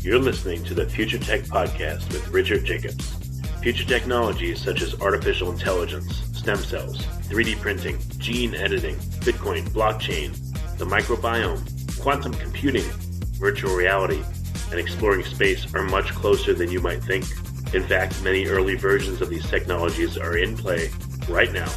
You're listening to the Future Tech Podcast with Richard Jacobs. Future technologies such as artificial intelligence, stem cells, 3D printing, gene editing, Bitcoin, blockchain, the microbiome, quantum computing, virtual reality, and exploring space are much closer than you might think. In fact, many early versions of these technologies are in play right now,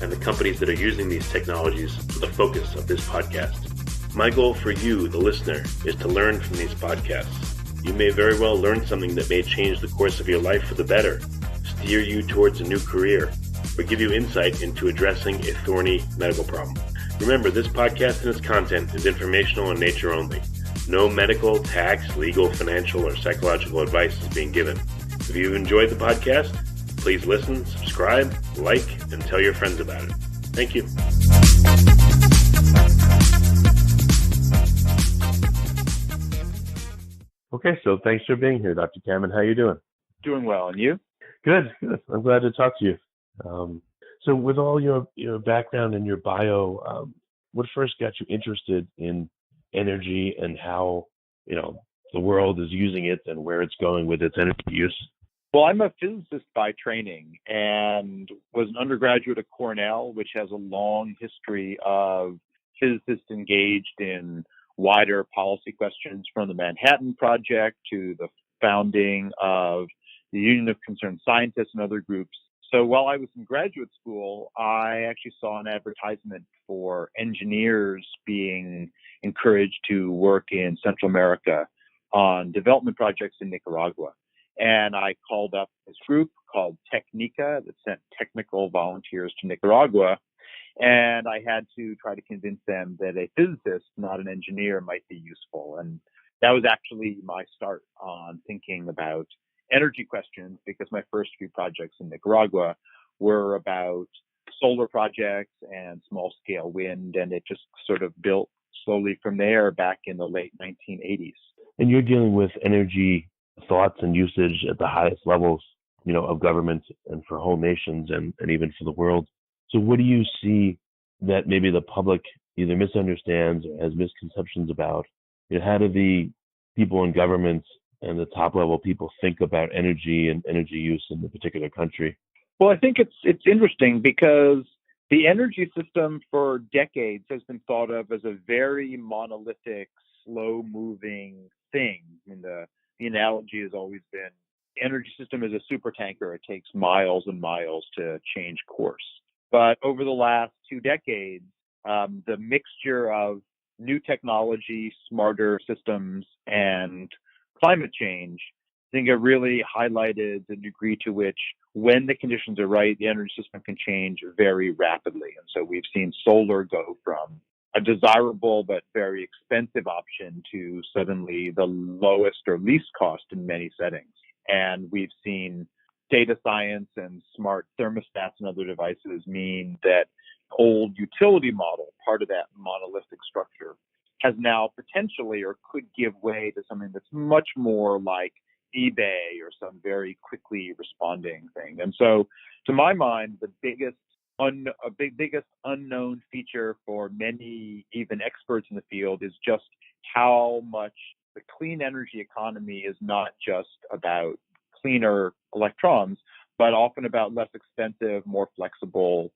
and the companies that are using these technologies are the focus of this podcast. My goal for you, the listener, is to learn from these podcasts. You may very well learn something that may change the course of your life for the better, steer you towards a new career, or give you insight into addressing a thorny medical problem. Remember, this podcast and its content is informational in nature only. No medical, tax, legal, financial, or psychological advice is being given. If you enjoyed the podcast, please listen, subscribe, like, and tell your friends about it. Thank you. Okay, so thanks for being here, Dr. Kammen. How are you doing? Doing well, and you? Good. I'm glad to talk to you. So with all your background and your bio, what first got you interested in energy and how, the world is using it and where it's going with its energy use? Well, I'm a physicist by training and was an undergraduate at Cornell, which has a long history of physicists engaged in wider policy questions, from the Manhattan Project to the founding of the Union of Concerned Scientists and other groups. So while I was in graduate school, I actually saw an advertisement for engineers being encouraged to work in Central America on development projects in Nicaragua. And I called up this group called Technica that sent technical volunteers to Nicaragua. And I had to try to convince them that a physicist, not an engineer, might be useful. And that was actually my start on thinking about energy questions, because my first few projects in Nicaragua were about solar projects and small-scale wind, and it just sort of built slowly from there back in the late 1980s. And you're dealing with energy thoughts and usage at the highest levels, of government and for whole nations and even for the world. So what do you see that maybe the public either misunderstands or has misconceptions about? How do the people in government and the top level people think about energy and energy use in the particular country? Well, I think it's interesting because the energy system for decades has been thought of as a very monolithic, slow-moving thing. The analogy has always been the energy system is a supertanker. It takes miles and miles to change course. But over the last 2 decades, the mixture of new technology, smarter systems, and climate change, I think it really highlighted the degree to which, when the conditions are right, the energy system can change very rapidly. And so we've seen solar go from a desirable but very expensive option to suddenly the lowest or least cost in many settings. And we've seen data science and smart thermostats and other devices mean that old utility model, part of that monolithic structure, has now potentially or could give way to something that's much more like eBay or some very quickly responding thing. And so, to my mind, the biggest unknown feature for many, even experts in the field, is just how much the clean energy economy is not just about cleaner electrons, but often about less expensive, more flexible,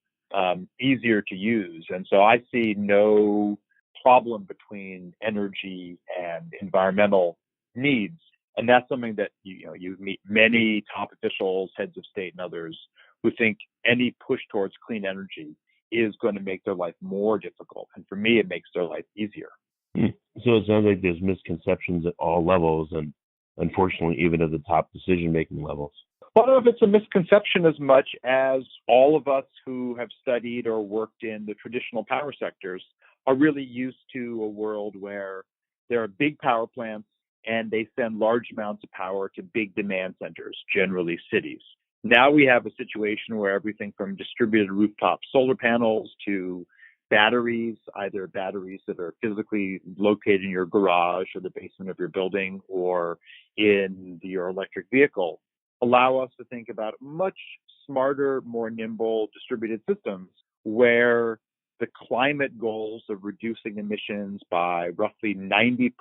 easier to use. And so I see no problem between energy and environmental needs. And that's something that you meet many top officials, heads of state and others, who think any push towards clean energy is going to make their life more difficult. And for me, it makes their life easier. So it sounds like there's misconceptions at all levels, and unfortunately, even at the top decision-making levels. I don't know if it's a misconception as much as all of us who have studied or worked in the traditional power sectors are really used to a world where there are big power plants and they send large amounts of power to big demand centers, generally cities. Now we have a situation where everything from distributed rooftop solar panels to batteries, either batteries that are physically located in your garage or the basement of your building or in your electric vehicle, allow us to think about much smarter, more nimble distributed systems where the climate goals of reducing emissions by roughly 90%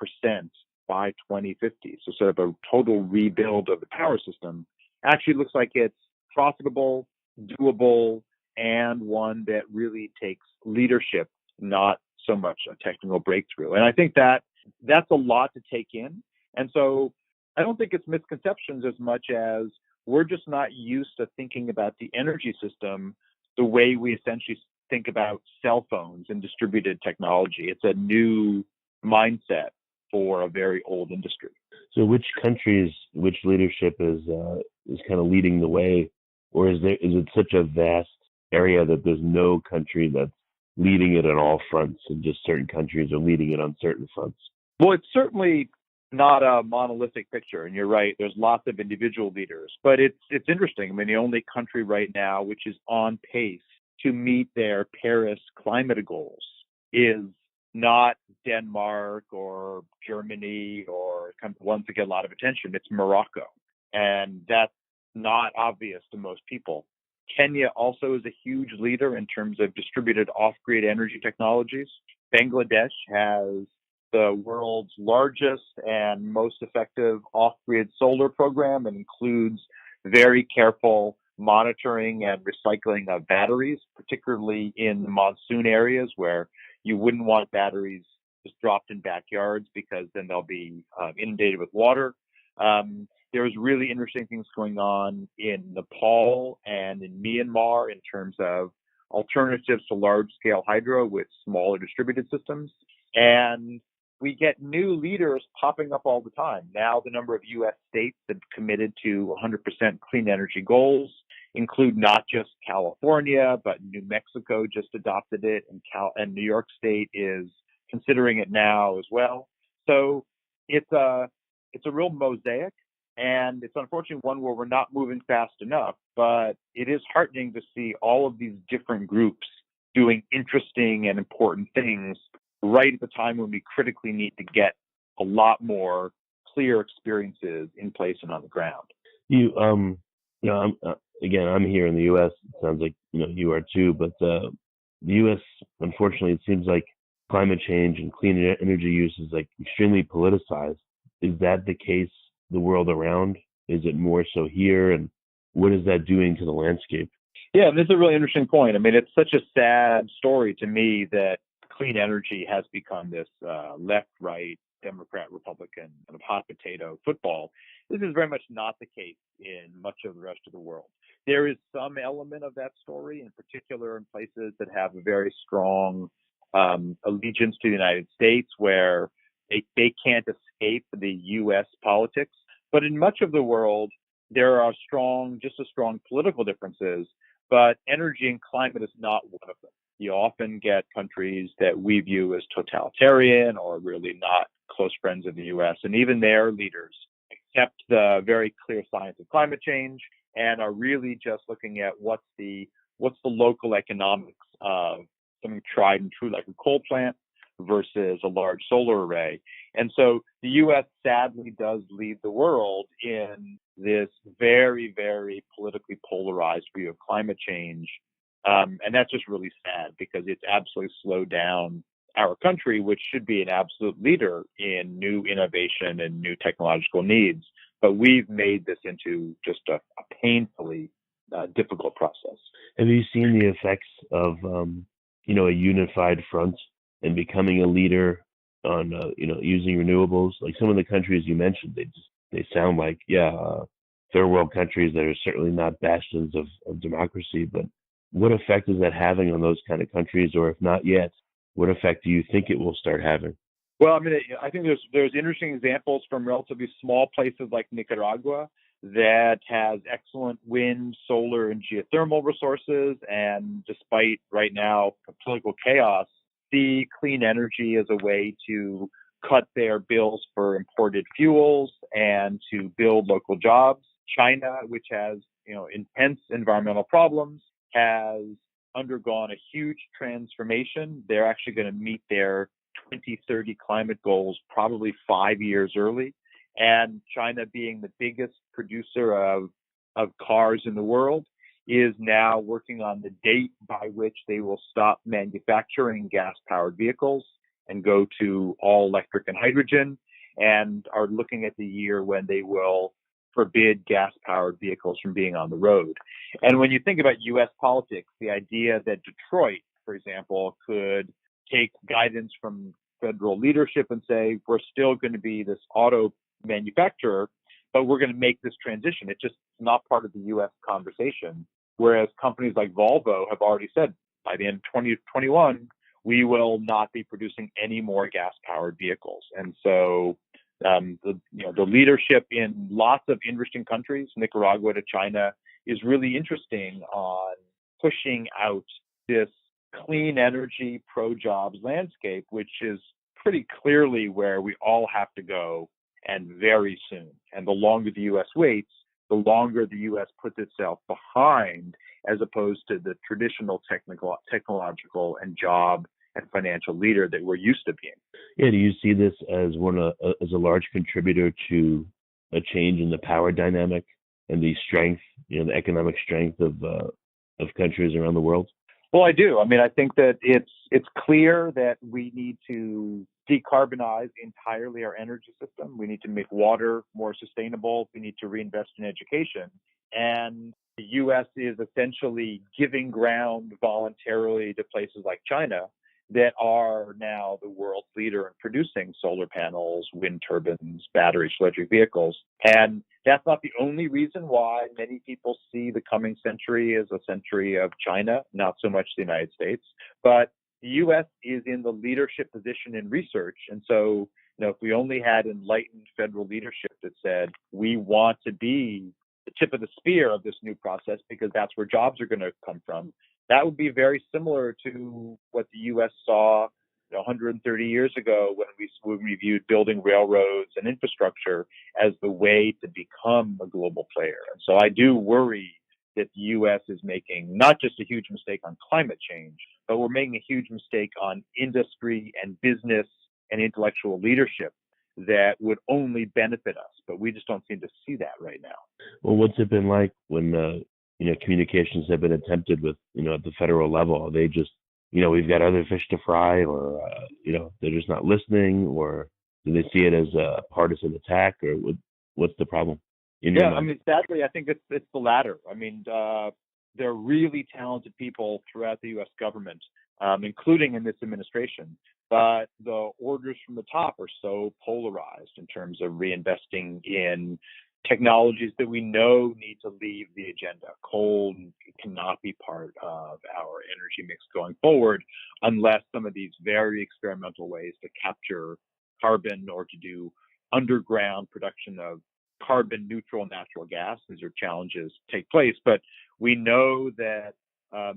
by 2050. So sort of a total rebuild of the power system actually looks like it's profitable, doable, and one that really takes leadership, not so much a technical breakthrough. And I think that that's a lot to take in. And so I don't think it's misconceptions as much as we're just not used to thinking about the energy system the way we essentially think about cell phones and distributed technology. It's a new mindset for a very old industry. So, which countries, which leadership is kind of leading the way, or is it such a vast area that there's no country that's leading it on all fronts, and just certain countries are leading it on certain fronts? Well, it's certainly not a monolithic picture, and you're right. There's lots of individual leaders, but it's interesting. I mean, the only country right now which is on pace to meet their Paris climate goals is not Denmark or Germany or kind of ones that get a lot of attention. It's Morocco, and that's not obvious to most people. Kenya also is a huge leader in terms of distributed off-grid energy technologies. Bangladesh has the world's largest and most effective off-grid solar program, and includes very careful monitoring and recycling of batteries, particularly in the monsoon areas where you wouldn't want batteries just dropped in backyards because then they'll be inundated with water. There's really interesting things going on in Nepal and in Myanmar in terms of alternatives to large-scale hydro with smaller distributed systems. And we get new leaders popping up all the time. Now, the number of U.S. states that have committed to 100% clean energy goals include not just California, but New Mexico just adopted it, and New York State is considering it now as well. So it's a real mosaic, and it's unfortunately one where we're not moving fast enough, but it is heartening to see all of these different groups doing interesting and important things right at the time when we critically need to get a lot more clear experiences in place and on the ground. I'm here in the U.S. It sounds like you are too, but the U.S. unfortunately it seems like climate change and clean energy use is like extremely politicized. Is that the case the world around? Is it more so here? And what is that doing to the landscape? Yeah, this is a really interesting point. I mean, it's such a sad story to me that clean energy has become this left-right, Democrat, Republican kind of hot potato football. This is very much not the case in much of the rest of the world. There is some element of that story, in particular in places that have a very strong allegiance to the United States, where they can't escape the U.S. politics. But in much of the world, there are just as strong political differences, but energy and climate is not one of them. You often get countries that we view as totalitarian or really not close friends of the U.S., and even their leaders accept the very clear science of climate change and are really just looking at what's the local economics of something tried and true like a coal plant versus a large solar array. And so the U.S. sadly does lead the world in this very, very politically polarized view of climate change. And that's just really sad because it's absolutely slowed down our country, which should be an absolute leader in new innovation and new technological needs. But we've made this into just a painfully difficult process. Have you seen the effects of, a unified front and becoming a leader on, using renewables? Like some of the countries you mentioned, they sound like, third world countries that are certainly not bastions of democracy. But what effect is that having on those kind of countries? Or if not yet, what effect do you think it will start having? Well, I mean, I think there's interesting examples from relatively small places like Nicaragua that has excellent wind, solar, and geothermal resources. And despite right now political chaos, see clean energy as a way to cut their bills for imported fuels and to build local jobs. China, which has intense environmental problems, has undergone a huge transformation. They're actually going to meet their 2030 climate goals probably 5 years early. And China, being the biggest producer of cars in the world, is now working on the date by which they will stop manufacturing gas-powered vehicles and go to all electric and hydrogen. and are looking at the year when they will forbid gas-powered vehicles from being on the road. And when you think about U.S. politics, the idea that Detroit, for example, could take guidance from federal leadership and say, we're still going to be this auto manufacturer, but we're going to make this transition. It's just not part of the U.S. conversation. Whereas companies like Volvo have already said, by the end of 2021, we will not be producing any more gas-powered vehicles. And so the leadership in lots of interesting countries, Nicaragua to China, is really interesting on pushing out this clean energy, pro-jobs landscape, which is pretty clearly where we all have to go, and very soon. And the longer the U.S. waits, the longer the U.S. puts itself behind, as opposed to the traditional technological and job and financial leader that we're used to being. Yeah, do you see this as as a large contributor to a change in the power dynamic and the strength, the economic strength of countries around the world? Well, I do. I mean, I think that it's clear that we need to decarbonize entirely our energy system. We need to make water more sustainable. We need to reinvest in education. And the U.S. is essentially giving ground voluntarily to places like China that are now the world's leader in producing solar panels, wind turbines, batteries, electric vehicles. And that's not the only reason why many people see the coming century as a century of China, not so much the United States. But the U.S. is in the leadership position in research. And so, if we only had enlightened federal leadership that said, we want to be the tip of the spear of this new process because that's where jobs are going to come from, that would be very similar to what the U.S. saw 130 years ago when we viewed building railroads and infrastructure as the way to become a global player. And so I do worry that the U.S. is making not just a huge mistake on climate change, but we're making a huge mistake on industry and business and intellectual leadership that would only benefit us. But we just don't seem to see that right now. Well, what's it been like when communications have been attempted with, at the federal level? Are they just, we've got other fish to fry, or, they're just not listening, or do they see it as a partisan attack, or what's the problem? I mean, sadly, I think it's the latter. I mean, there are really talented people throughout the U.S. government, including in this administration, but the orders from the top are so polarized in terms of reinvesting in technologies that we know need to leave the agenda. Coal cannot be part of our energy mix going forward unless some of these very experimental ways to capture carbon or to do underground production of carbon neutral natural gas, these are challenges, take place. But we know that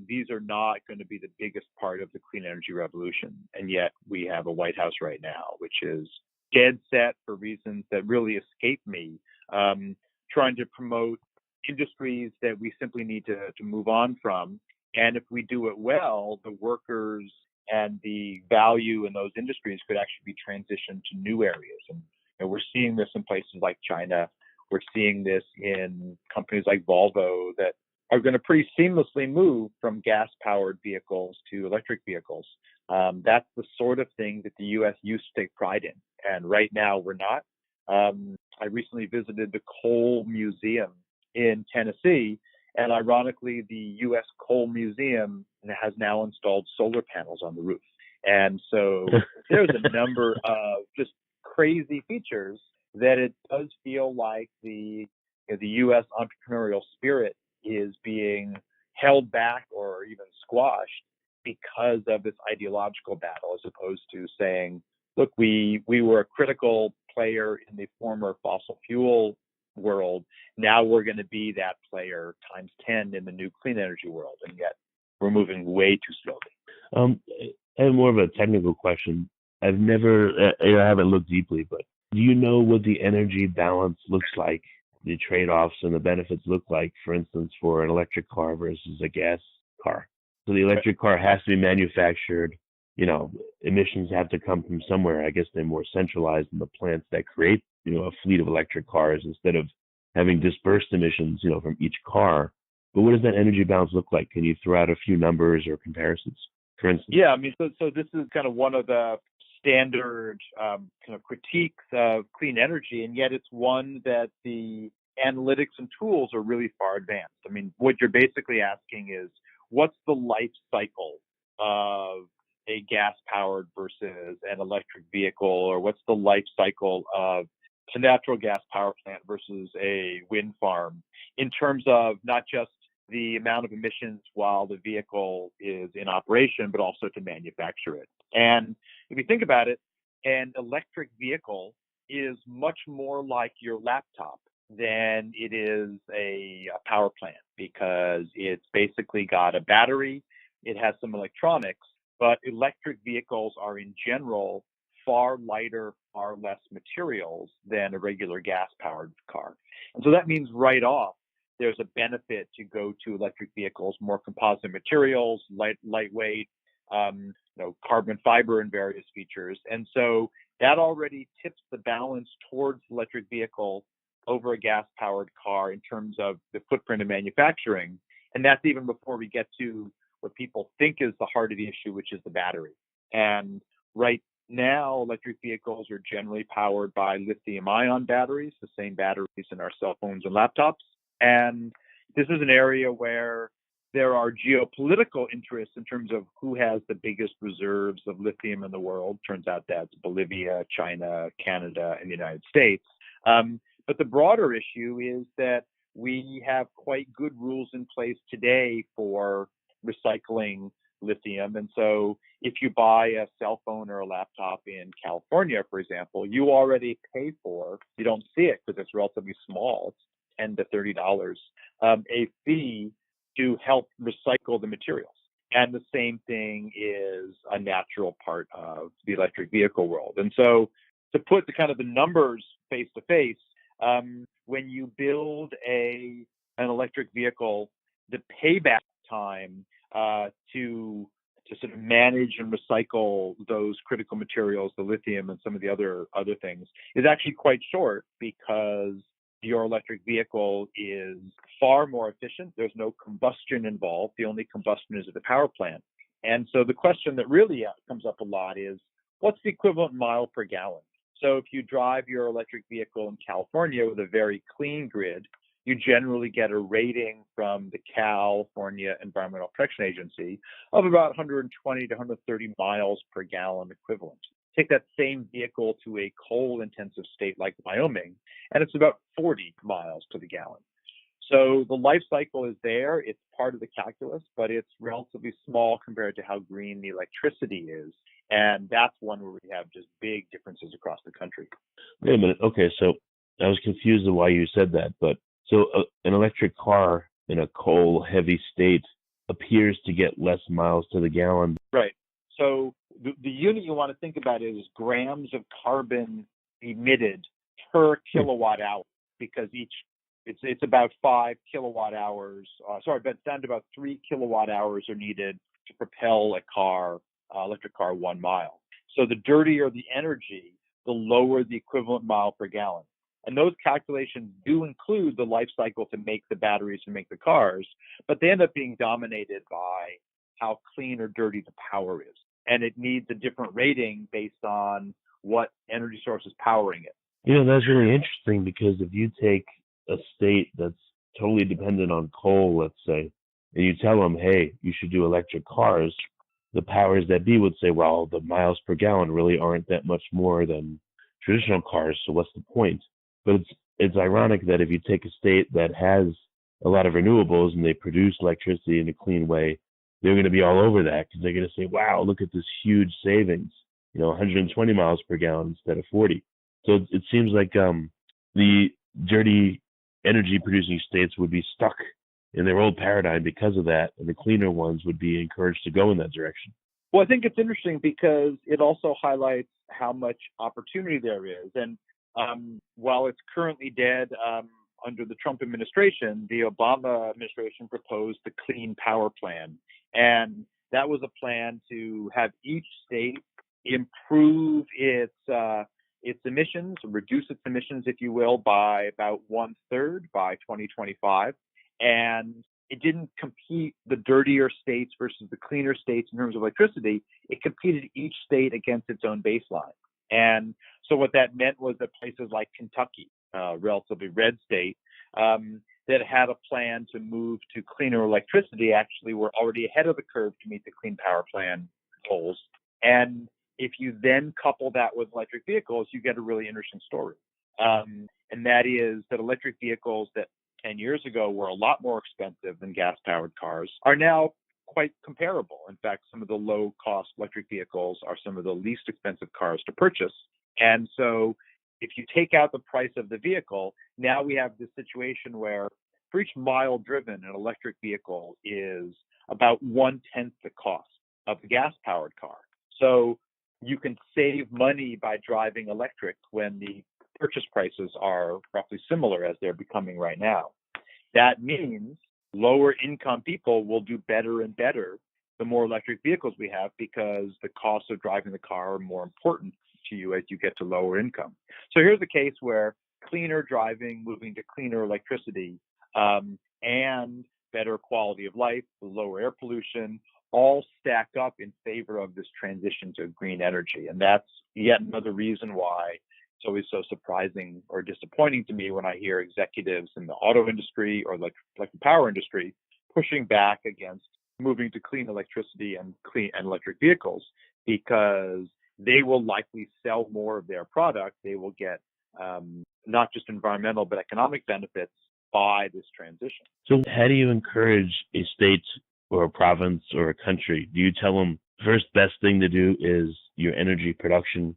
these are not going to be the biggest part of the clean energy revolution. And yet we have a White House right now, which is dead set for reasons that really escape me, trying to promote industries that we simply need to move on from. And if we do it well, the workers and the value in those industries could actually be transitioned to new areas. And we're seeing this in places like China. We're seeing this in companies like Volvo that are going to pretty seamlessly move from gas-powered vehicles to electric vehicles. That's the sort of thing that the U.S. used to take pride in. And right now we're not. I recently visited the Coal Museum in Tennessee, and ironically, the U.S. Coal Museum has now installed solar panels on the roof. And so there's a number of just crazy features that it does feel like the U.S. entrepreneurial spirit is being held back or even squashed because of this ideological battle, as opposed to saying, look, we were a critical player in the former fossil fuel world. Now we're going to be that player times 10 in the new clean energy world. And yet we're moving way too slowly. And more of a technical question. I haven't looked deeply, but do you know what the energy balance looks like, the trade-offs and the benefits look like, for instance, for an electric car versus a gas car? So the electric car has to be manufactured, emissions have to come from somewhere. I guess they're more centralized in the plants that create, a fleet of electric cars instead of having dispersed emissions, from each car. But what does that energy balance look like? Can you throw out a few numbers or comparisons, for instance? Yeah, I mean, so this is kind of one of the standard kind of critiques of clean energy, and yet it's one that the analytics and tools are really far advanced. I mean, what you're basically asking is, what's the life cycle of a gas-powered versus an electric vehicle, or what's the life cycle of a natural gas power plant versus a wind farm, in terms of not just the amount of emissions while the vehicle is in operation, but also to manufacture it. And if you think about it, an electric vehicle is much more like your laptop than it is a power plant, because it's basically got a battery, it has some electronics, but electric vehicles are in general far lighter, far less materials than a regular gas-powered car. And so that means right off, there's a benefit to go to electric vehicles, more composite materials, lightweight, carbon fiber and various features. And so that already tips the balance towards electric vehicle over a gas-powered car in terms of the footprint of manufacturing. And that's even before we get to what people think is the heart of the issue, which is the battery. And right now, electric vehicles are generally powered by lithium-ion batteries, the same batteries in our cell phones and laptops. And this is an area where there are geopolitical interests in terms of who has the biggest reserves of lithium in the world. Turns out that's Bolivia, China, Canada, and the United States. But the broader issue is that we have quite good rules in place today for recycling lithium. And so if you buy a cell phone or a laptop in California, for example, you already pay for, you don't see it because it's relatively small, it's $10 to $30, a fee to help recycle the materials. And the same thing is a natural part of the electric vehicle world. And so to put the kind of the numbers face to face, when you build an electric vehicle, the payback time to sort of manage and recycle those critical materials, the lithium and some of the other things, is actually quite short, because your electric vehicle is far more efficient. There's no combustion involved. The only combustion is at the power plant. And so the question that really comes up a lot is, what's the equivalent mile per gallon? So if you drive your electric vehicle in California with a very clean grid, you generally get a rating from the California Environmental Protection Agency of about 120 to 130 miles per gallon equivalent. Take that same vehicle to a coal-intensive state like Wyoming, and it's about 40 miles to the gallon. So the life cycle is there. It's part of the calculus, but it's relatively small compared to how green the electricity is. And that's one where we have just big differences across the country. Wait a minute. Okay, so I was confused on why you said that, but so an electric car in a coal-heavy state appears to get less miles to the gallon. Right. So the unit you want to think about is grams of carbon emitted per kilowatt hour, because it's about 5 kilowatt hours. But down to about 3 kilowatt hours are needed to propel a car, electric car, 1 mile. So the dirtier the energy, the lower the equivalent mile per gallon. And those calculations do include the life cycle to make the batteries to make the cars, but they end up being dominated by how clean or dirty the power is. And it needs a different rating based on what energy source is powering it. That's really interesting, because if you take a state that's totally dependent on coal, let's say, and you tell them, hey, you should do electric cars, the powers that be would say, well, the miles per gallon really aren't that much more than traditional cars, so what's the point? But it's ironic that if you take a state that has a lot of renewables and they produce electricity in a clean way, they're going to be all over that, because they're going to say, wow, look at this huge savings, 120 miles per gallon instead of 40. So it seems like the dirty energy producing states would be stuck in their old paradigm because of that, and the cleaner ones would be encouraged to go in that direction. Well, I think it's interesting because it also highlights how much opportunity there is. And while it's currently dead under the Trump administration, the Obama administration proposed the Clean Power Plan. And that was a plan to have each state improve its emissions, reduce its emissions, if you will, by about 1/3 by 2025, and it didn't compete the dirtier states versus the cleaner states in terms of electricity. It competed each state against its own baseline. And so what that meant was that places like Kentucky, a relatively red state, that had a plan to move to cleaner electricity actually were already ahead of the curve to meet the Clean Power Plan goals. And if you then couple that with electric vehicles, you get a really interesting story. And that is that electric vehicles that 10 years ago were a lot more expensive than gas-powered cars are now quite comparable. In fact, some of the low-cost electric vehicles are some of the least expensive cars to purchase. And so if you take out the price of the vehicle, now we have this situation where for each mile driven, an electric vehicle is about 1/10 the cost of a gas-powered car. So you can save money by driving electric when the purchase prices are roughly similar as they're becoming right now. That means lower income people will do better and better the more electric vehicles we have, because the costs of driving the car are more important to you as you get to lower income. So here's a case where cleaner driving, moving to cleaner electricity, and better quality of life, lower air pollution, all stack up in favor of this transition to green energy. And that's yet another reason why it's always so surprising or disappointing to me when I hear executives in the auto industry or like the power industry pushing back against moving to clean electricity and electric vehicles, because they will likely sell more of their product. They will get not just environmental but economic benefits by this transition. So how do you encourage a state or a province or a country? Do you tell them first best thing to do is your energy production,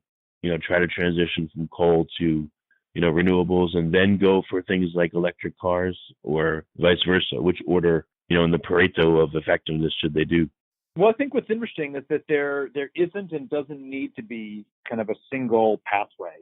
try to transition from coal to, renewables, and then go for things like electric cars, or vice versa? Which order, in the Pareto of effectiveness should they do? Well, I think what's interesting is that there isn't and doesn't need to be kind of a single pathway.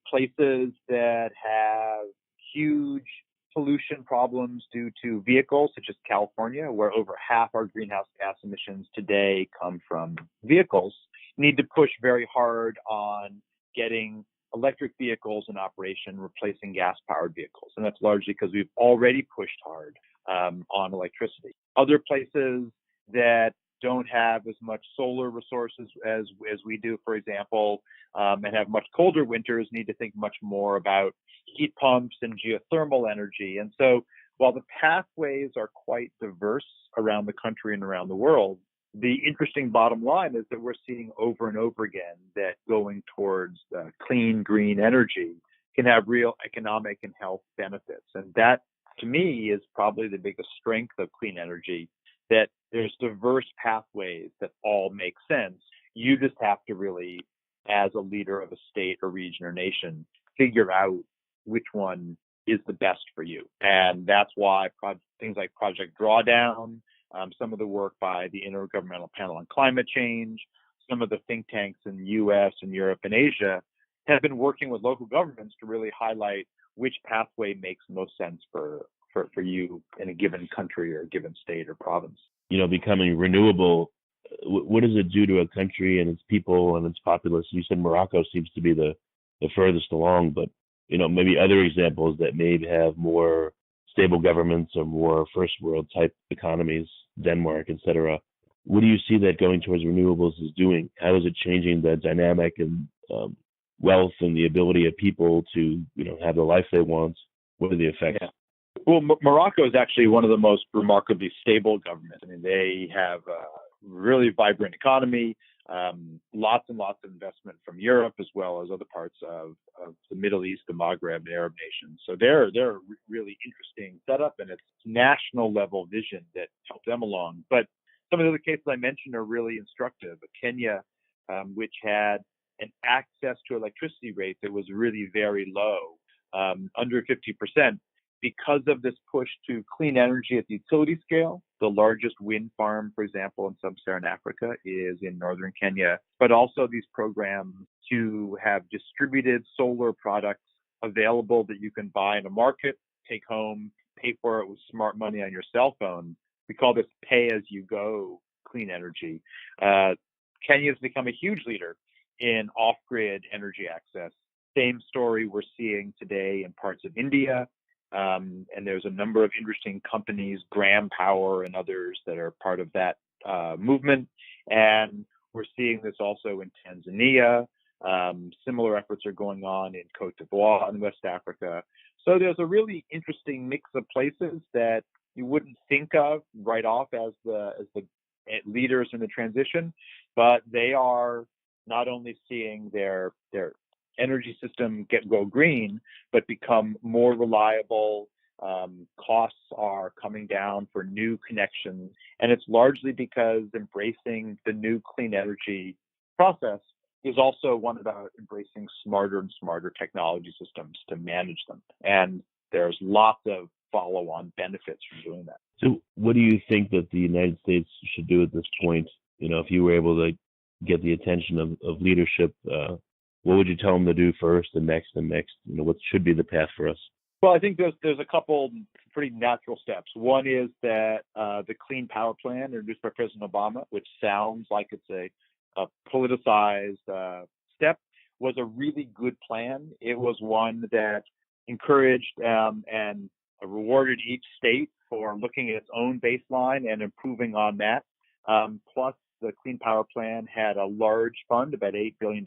Places that have huge pollution problems due to vehicles, such as California, where over half our greenhouse gas emissions today come from vehicles, need to push very hard on getting electric vehicles in operation, replacing gas-powered vehicles. And that's largely because we've already pushed hard on electricity. Other places that don't have as much solar resources as we do, for example, and have much colder winters, need to think much more about heat pumps and geothermal energy. And so while the pathways are quite diverse around the country and around the world, the interesting bottom line is that we're seeing over and over again that going towards clean, green energy can have real economic and health benefits. And that, to me, is probably the biggest strength of clean energy, that there's diverse pathways that all make sense. You just have to really, as a leader of a state or region or nation, figure out which one is the best for you. And that's why things like Project Drawdown, some of the work by the Intergovernmental Panel on Climate Change, some of the think tanks in the US and Europe and Asia have been working with local governments to really highlight which pathway makes most sense for you in a given country or a given state or province. Becoming renewable, what does it do to a country and its people and its populace? You said Morocco seems to be the furthest along, but maybe other examples that maybe have more stable governments or more first world type economies, Denmark, etc. What do you see that going towards renewables is doing? How is it changing the dynamic and wealth and the ability of people to have the life they want? What are the effects? Yeah. Well, Morocco is actually one of the most remarkably stable governments. I mean, they have a really vibrant economy, lots and lots of investment from Europe as well as other parts of the Middle East, the Maghreb, and Arab nations. So they're a really interesting setup, and it's national level vision that helped them along. But some of the other cases I mentioned are really instructive. Kenya, which had an access to electricity rate that was really very low, under 50%. Because of this push to clean energy at the utility scale. The largest wind farm, for example, in sub-Saharan Africa is in northern Kenya, but also these programs to have distributed solar products available that you can buy in a market, take home, pay for it with smart money on your cell phone. We call this pay-as-you-go clean energy. Kenya has become a huge leader in off-grid energy access. Same story we're seeing today in parts of India, And there's a number of interesting companies, Graham Power and others, that are part of that movement. And we're seeing this also in Tanzania. Similar efforts are going on in Cote d'Ivoire in West Africa. So there's a really interesting mix of places that you wouldn't think of right off as the leaders in the transition, but they are not only seeing their energy system go green, but become more reliable. Costs are coming down for new connections, and it's largely because embracing the new clean energy process is also one about embracing smarter and smarter technology systems to manage them. And there's lots of follow-on benefits from doing that. So what do you think that the United States should do at this point? If you were able to get the attention of leadership, what would you tell them to do first and next and next? What should be the path for us? Well, I think there's a couple pretty natural steps. One is that the Clean Power Plan introduced by President Obama, which sounds like it's a politicized step, was a really good plan. It was one that encouraged and rewarded each state for looking at its own baseline and improving on that. Plus, the Clean Power Plan had a large fund, about $8 billion,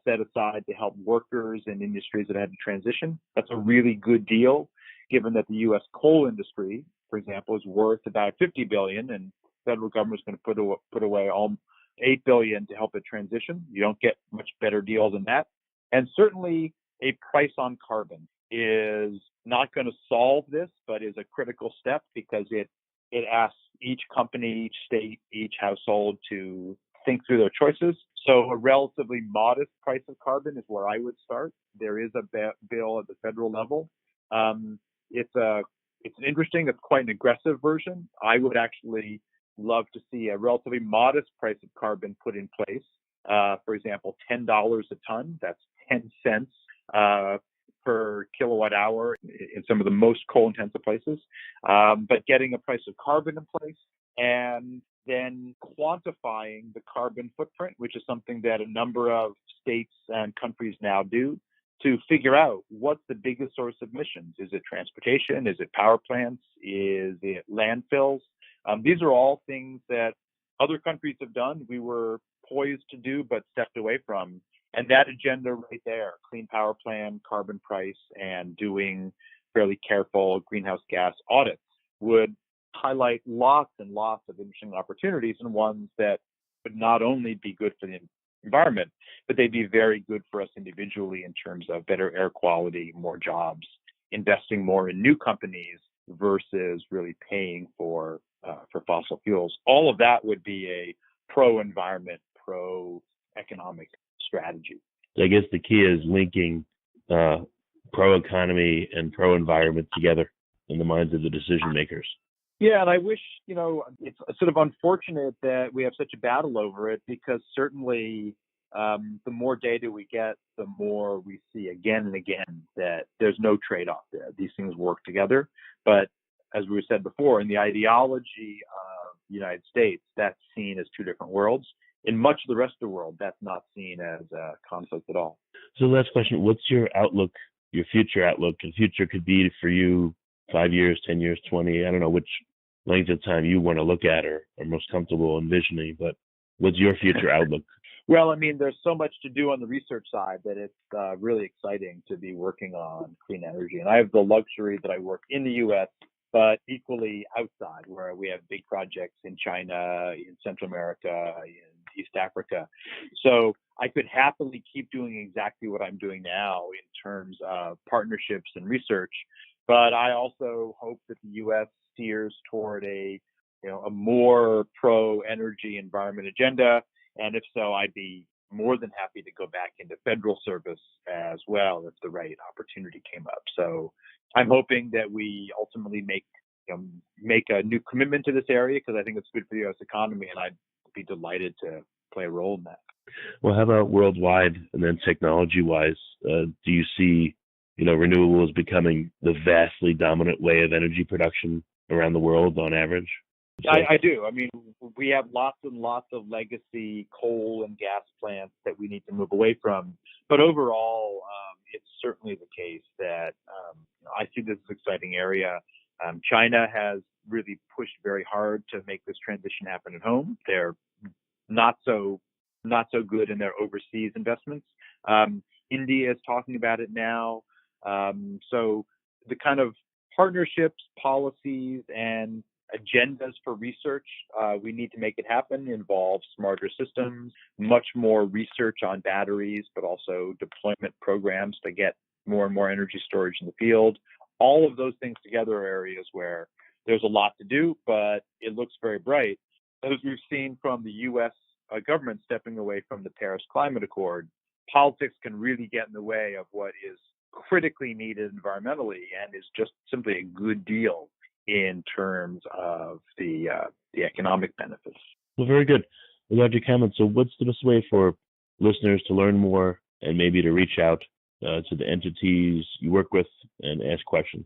set aside to help workers and industries that had to transition. That's a really good deal, given that the U.S. coal industry, for example, is worth about $50 billion, and the federal government is going to put away all $8 billion to help it transition. You don't get much better deal than that. And certainly, a price on carbon is not going to solve this, but is a critical step because it asks each company, each state, each household to think through their choices. So a relatively modest price of carbon is where I would start. There is a bill at the federal level. It's interesting. It's quite an aggressive version. I would actually love to see a relatively modest price of carbon put in place. For example, $10 a ton. That's 10 cents per kilowatt hour in some of the most coal-intensive places. But getting a price of carbon in place and then quantifying the carbon footprint, which is something that a number of states and countries now do, to figure out what's the biggest source of emissions. Is it transportation? Is it power plants? Is it landfills? These are all things that other countries have done. We were poised to do, but stepped away from. And that agenda right there, Clean Power Plan, carbon price, and doing fairly careful greenhouse gas audits would highlight lots and lots of interesting opportunities, and ones that would not only be good for the environment, but they'd be very good for us individually in terms of better air quality, more jobs, investing more in new companies versus really paying for fossil fuels. All of that would be a pro-environment, pro-economic strategy. So I guess the key is linking pro-economy and pro-environment together in the minds of the decision makers. Yeah, and I wish, it's sort of unfortunate that we have such a battle over it, because certainly the more data we get, the more we see again and again that there's no trade-off there. These things work together. But as we said before, in the ideology of the United States, that's seen as two different worlds. In much of the rest of the world, that's not seen as a conflict at all. So last question, what's your outlook, your future outlook? The future could be for you 5 years, 10 years, 20, I don't know which length of time you want to look at or are most comfortable envisioning, but what's your future outlook? Well, I mean, there's so much to do on the research side that it's really exciting to be working on clean energy. And I have the luxury that I work in the U.S., but equally outside, where we have big projects in China, in Central America, in East Africa. So I could happily keep doing exactly what I'm doing now in terms of partnerships and research. But I also hope that the U.S. steers toward a more pro-energy environment agenda. And if so, I'd be more than happy to go back into federal service as well if the right opportunity came up. So I'm hoping that we ultimately make a new commitment to this area, because I think it's good for the U.S. economy, and I'd be delighted to play a role in that. Well, how about worldwide and then technology-wise? Do you see, renewables becoming the vastly dominant way of energy production around the world on average? I do. I mean, we have lots and lots of legacy coal and gas plants that we need to move away from. But overall, it's certainly the case that I see this as an exciting area. China has really pushed very hard to make this transition happen at home. They're not so good in their overseas investments. India is talking about it now. So the kind of partnerships, policies, and agendas for research we need to make it happen involve smarter systems, much more research on batteries, but also deployment programs to get more and more energy storage in the field. All of those things together are areas where there's a lot to do, but it looks very bright. As we've seen from the U.S. Government stepping away from the Paris Climate Accord, politics can really get in the way of what is critically needed environmentally and is just simply a good deal in terms of the economic benefits. Well, very good. Well, Dr. Kammen, so what's the best way for listeners to learn more and maybe to reach out to the entities you work with and ask questions?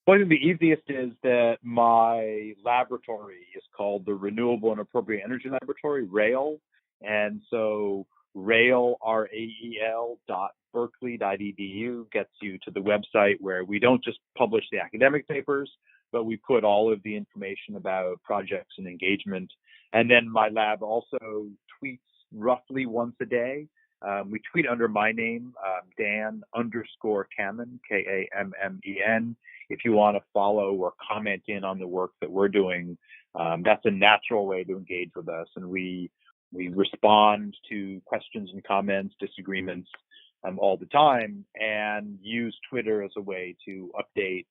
Well, I think the easiest is that my laboratory is called the Renewable and Appropriate Energy Laboratory, RAEL. And so RAEL, RAEL.Berkeley.edu gets you to the website where we don't just publish the academic papers, but we put all of the information about projects and engagement. And then my lab also tweets roughly once a day. We tweet under my name, Dan_Kammen, Kammen. If you want to follow or comment in on the work that we're doing, that's a natural way to engage with us. And we respond to questions and comments, disagreements all the time, and use Twitter as a way to update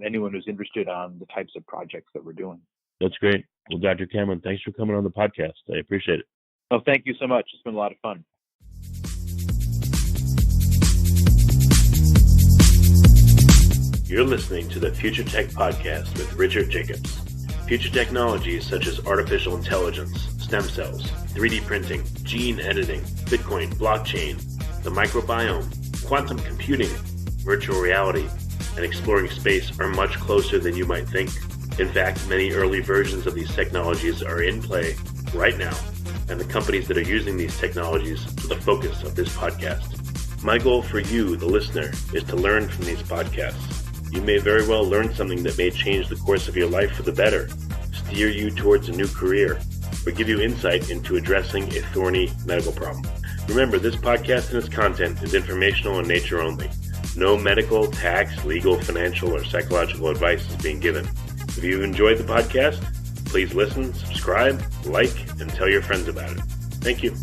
anyone who's interested on the types of projects that we're doing. That's great. Well, Dr. Kammen, thanks for coming on the podcast. I appreciate it. Oh, thank you so much. It's been a lot of fun. You're listening to the Future Tech Podcast with Richard Jacobs. Future technologies such as artificial intelligence, stem cells, 3D printing, gene editing, Bitcoin, blockchain, the microbiome, quantum computing, virtual reality, and exploring space are much closer than you might think. In fact, many early versions of these technologies are in play right now, and the companies that are using these technologies are the focus of this podcast. My goal for you, the listener, is to learn from these podcasts. You may very well learn something that may change the course of your life for the better, steer you towards a new career, or give you insight into addressing a thorny medical problem. Remember, this podcast and its content is informational in nature only. No medical, tax, legal, financial, or psychological advice is being given. If you enjoyed the podcast, please listen, subscribe, like, and tell your friends about it. Thank you.